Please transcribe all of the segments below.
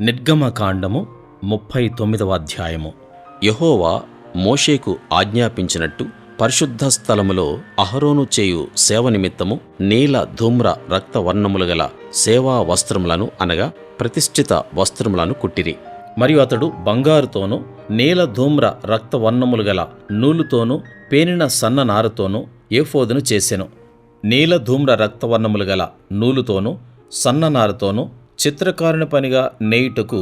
నిర్గమకాండము 39వ అధ్యాయము. యెహోవా మోషేకు ఆజ్ఞాపించినట్టు పరిశుద్ధ స్థలములో అహరోను చేయు సేవ నిమిత్తము నీల ధూమ్ర రక్తవర్ణములు గల సేవా వస్త్రములను అనగా ప్రతిష్ఠిత వస్త్రములను కుట్టిరి. మరియు అతడు బంగారుతోనూ నీల ధూమ్ర రక్తవర్ణములు గల నూలుతోనూ పేనిన సన్న నారతోనూ ఏఫోదును చేసెను. నీల ధూమ్ర రక్తవర్ణములు గల నూలుతోనూ సన్న నారతోనూ చిత్రకారుని పనిగా నేయుటకు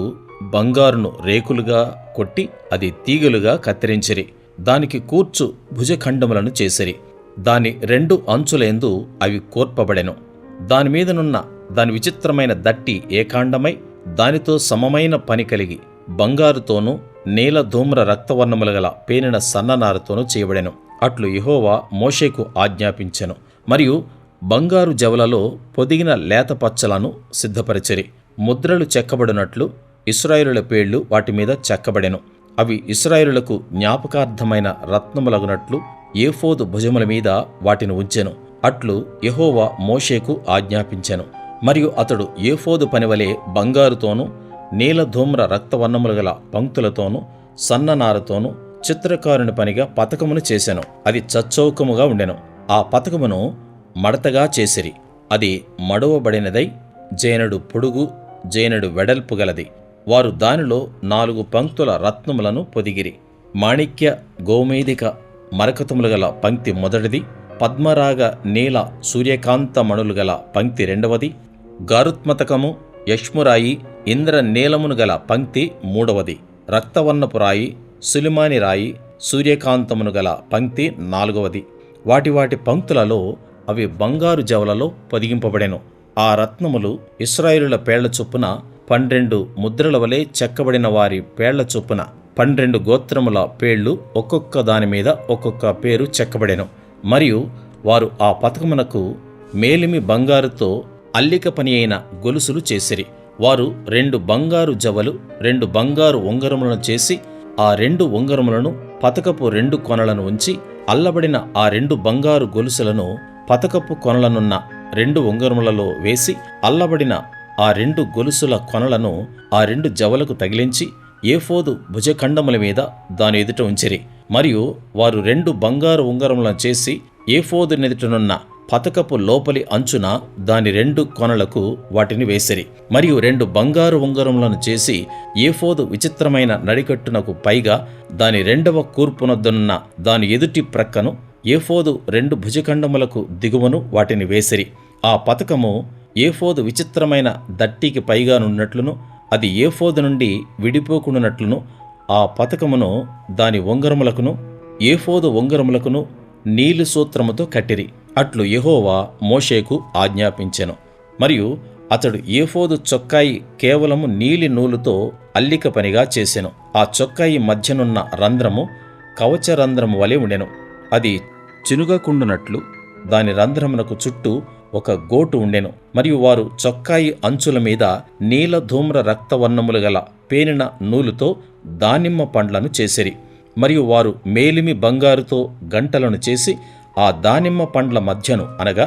బంగారును రేకులుగా కొట్టి అది తీగలుగా కత్తిరించిరి. దానికి కూర్చు భుజఖండములను చేసిరి. దాని రెండు అంచులయందు అవి కోర్పబడెను. దానిమీదనున్న దాని విచిత్రమైన దట్టి ఏకాండమై దానితో సమమైన పని కలిగి బంగారుతోనూ నీల ధూమ్ర రక్తవర్ణములు గల పేనిన సన్ననారతోనూ చేయబడెను. అట్లు యెహోవా మోషేకు ఆజ్ఞాపించెను. మరియు బంగారు జవలలో పొదిగిన లేత పచ్చలను సిద్ధపరిచిరి. ముద్రలు చెక్కబడినట్లు ఇశ్రాయేలుల పేర్లు వాటి మీద చెక్కబడెను. అవి ఇశ్రాయేలులకు జ్ఞాపకార్థమైన రత్నములగునట్లు ఏఫోదు భుజముల మీద వాటిని ఉంచెను. అట్లు యెహోవా మోషేకు ఆజ్ఞాపించెను. మరియు అతడు ఏఫోదు పనివలే బంగారుతోనూ నీల ధూమ్ర రక్తవర్ణములు గల పంక్తులతోనూ సన్ననారతోనూ చిత్రకారుని పనిగా పతకమును చేసెను. అది చచ్చౌకముగా ఉండెను. ఆ పతకమును మడతగా చేసిరి. అది మడువబడినదై జేనెడు పొడుగు జేనెడు వెడల్పు గలది. వారు దానిలో 4 పంక్తుల రత్నములను పొదిగిరి. మాణిక్య గోమేదిక మరకతములు గల పంక్తి మొదటిది, పద్మరాగ నీల సూర్యకాంత మణులు గల పంక్తి రెండవది, గారుత్మతకము యష్మురాయి ఇంద్ర నీలమును గల పంక్తి మూడవది, రక్తవర్ణపు రాయి సులిమాని రాయి సూర్యకాంతమును గల పంక్తి నాలుగవది. వాటి పంక్తులలో అవి బంగారు జవలలో పొదిగింపబడెను. ఆ రత్నములు ఇశ్రాయేలుల పేళ్ల చొప్పున 12 ముద్రల వలె చెక్కబడిన వారి పేళ్ల చొప్పున 12 గోత్రముల పేర్లు ఒక్కొక్క దాని మీద ఒక్కొక్క పేరు చెక్కబడెను. మరియు వారు ఆ పతకమునకు మేలిమి బంగారుతో అల్లిక పని అయిన గొలుసులు చేసిరి. వారు 2 బంగారు జవలు 2 బంగారు ఉంగరములను చేసి ఆ 2 ఉంగరములను పతకపు 2 కొనలను ఉంచి అల్లబడిన ఆ 2 బంగారు గొలుసులను పతకపు కొనలనున్న 2 ఉంగరములలో వేసి అల్లబడిన ఆ 2 గొలుసుల కొనలను ఆ 2 జవలకు తగిలించి ఏఫోదు భుజఖండముల మీద దాని ఎదుట ఉంచిరి. మరియు వారు 2 బంగారు ఉంగరములను చేసి ఏఫోదు నెదుటనున్న పతకపు లోపలి అంచున దాని 2 కొనలకు వాటిని వేసిరి. మరియు 2 బంగారు ఉంగరములను చేసి ఏఫోదు విచిత్రమైన నడికట్టునకు పైగా దాని 2వ కూర్పునొద్దనున్న దాని ఎదుటి ప్రక్కను ఏఫోదు 2 భుజఖండములకు దిగువను వాటిని వేసిరి. ఆ పతకము ఏఫోదు విచిత్రమైన దట్టికి పైగానున్నట్లును అది ఏఫోదు నుండి విడిపోకుండానట్లును ఆ పతకమును దాని ఉంగరములకును ఏఫోదు ఉంగరములకును నీలి సూత్రముతో కట్టిరి. అట్లు యెహోవా మోషేకు ఆజ్ఞాపించెను. మరియు అతడు ఏఫోదు చొక్కాయి కేవలము నీలి నూలుతో అల్లిక పనిగా చేసెను. ఆ చొక్కాయి మధ్యనున్న రంధ్రము కవచ రంధ్రము వలె ఉండెను. అది చినుగకుండునట్లు దాని రంధ్రమునకు చుట్టూ ఒక గోటు ఉండెను. మరియు వారు చొక్కాయి అంచుల మీద నీల ధూమ్ర రక్తవర్ణములు గల పేనిన నూలుతో దానిమ్మ పండ్లను చేసిరి. మరియు వారు మేలిమి బంగారుతో గంటలను చేసి ఆ దానిమ్మ పండ్ల మధ్యను అనగా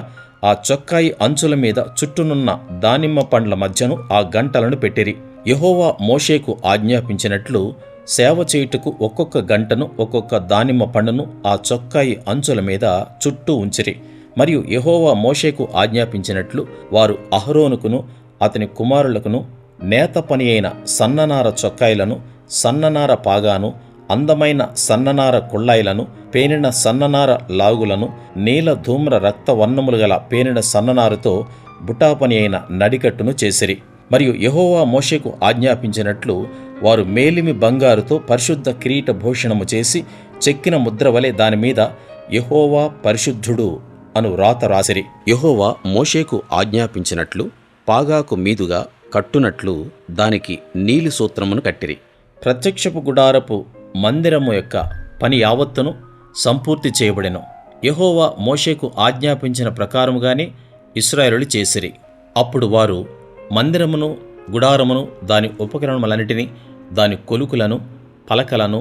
ఆ చొక్కాయి అంచుల మీద చుట్టూనున్న దానిమ్మ పండ్ల మధ్యను ఆ గంటలను పెట్టిరి. యెహోవా మోషేకు ఆజ్ఞాపించినట్లు సేవ చేయుటకు ఒక్కొక్క గంటను ఒక్కొక్క దానిమ్మ పండును ఆ చొక్కాయి అంచుల మీద చుట్టూ ఉంచిరి. మరియు యెహోవా మోషేకు ఆజ్ఞాపించినట్లు వారు అహరోనుకును అతని కుమారులకును నేత పని అయిన సన్ననార చొక్కాయిలను సన్ననార పాగాను అందమైన సన్ననార కుళ్ళాయిలను పేనిన సన్ననార లాగులను నీల ధూమ్ర రక్తవర్ణములు గల పేనిన సన్ననారతో బుటాపని అయిన నడికట్టును చేసిరి. మరియు యెహోవా మోషేకు ఆజ్ఞాపించినట్లు వారు మేలిమి బంగారుతో పరిశుద్ధ కిరీట భూషణము చేసి చెక్కిన ముద్ర వలె దానిమీద యెహోవా పరిశుద్ధుడు అను రాత రాసిరి. యెహోవా మోషేకు ఆజ్ఞాపించినట్లు పాగాకు మీదుగా కట్టునట్లు దానికి నీలి సూత్రమును కట్టిరి. ప్రత్యక్షపు గుడారపు మందిరము యొక్క పని యావత్తును సంపూర్తి చేయబడెను. యెహోవా మోషేకు ఆజ్ఞాపించిన ప్రకారముగానే ఇశ్రాయేలులు చేసిరి. అప్పుడు వారు మందిరమును గుడారమును దాని ఉపకరణములన్నిటినీ దాని కొలుకులను పలకలను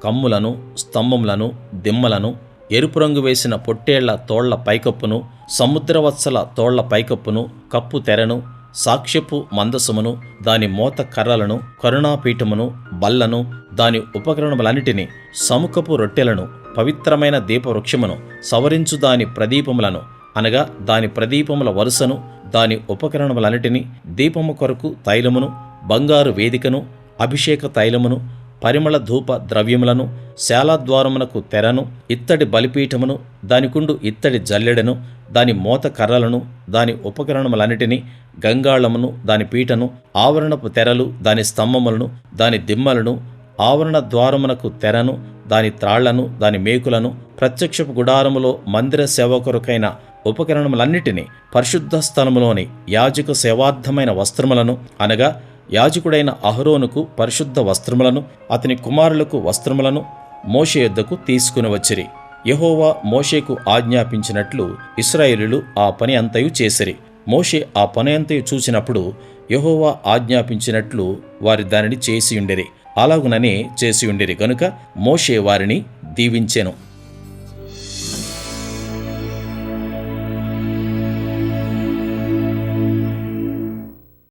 కమ్ములను స్తంభములను దిమ్మలను ఎరుపు రంగు వేసిన పొట్టేళ్ల తోళ్ల పైకప్పును సముద్రవత్సల తోళ్ల పైకప్పును కప్పు తెరను సాక్ష్యపు మందసమును, దాని మోత కర్రలను, కరుణాపీఠమును, బల్లను, దాని ఉపకరణములన్నిటినీ, సముఖపు రొట్టెలను, పవిత్రమైన దీపవృక్షమును, సవరించు దాని ప్రదీపములను, అనగా దాని ప్రదీపముల వరుసను, దాని ఉపకరణములన్నిటినీ, దీపము కొరకు తైలమును, బంగారు వేదికను, అభిషేక తైలమును, పరిమళ ధూప ద్రవ్యములను, శాలాద్వారమునకు తెరను, ఇత్తడి బలిపీఠమును, దానికుండు ఇత్తడి జల్లెడను, దాని మోత కర్రలను, దాని ఉపకరణములన్నిటినీ, గంగాళమును, దాని పీటను, ఆవరణపు తెరలు, దాని స్తంభములను, దాని దిమ్మలను, ఆవరణ ద్వారమునకు తెరను, దాని త్రాళ్లను, దాని మేకులను, ప్రత్యక్షపు గుడారములో మందిర సేవ కొరకైన ఉపకరణములన్నిటినీ, పరిశుద్ధ స్థలములోని యాజక సేవార్థమైన వస్త్రములను, అనగా యాజకుడైన అహరోనుకు పరిశుద్ధ వస్త్రములను, అతని కుమారులకు వస్త్రములను మోషే యొద్దకు తీసుకుని వచ్చిరి. యెహోవా మోషేకు ఆజ్ఞాపించినట్లు ఇశ్రాయేలీయులు ఆ పని అంతయు చేసిరి. మోషే ఆ పని అంతయు చూచినప్పుడు యెహోవా ఆజ్ఞాపించినట్లు వారి దానిని చేసియుండిరి. అలాగుననే చేసియుండిరి గనుక మోషే వారిని దీవించెను.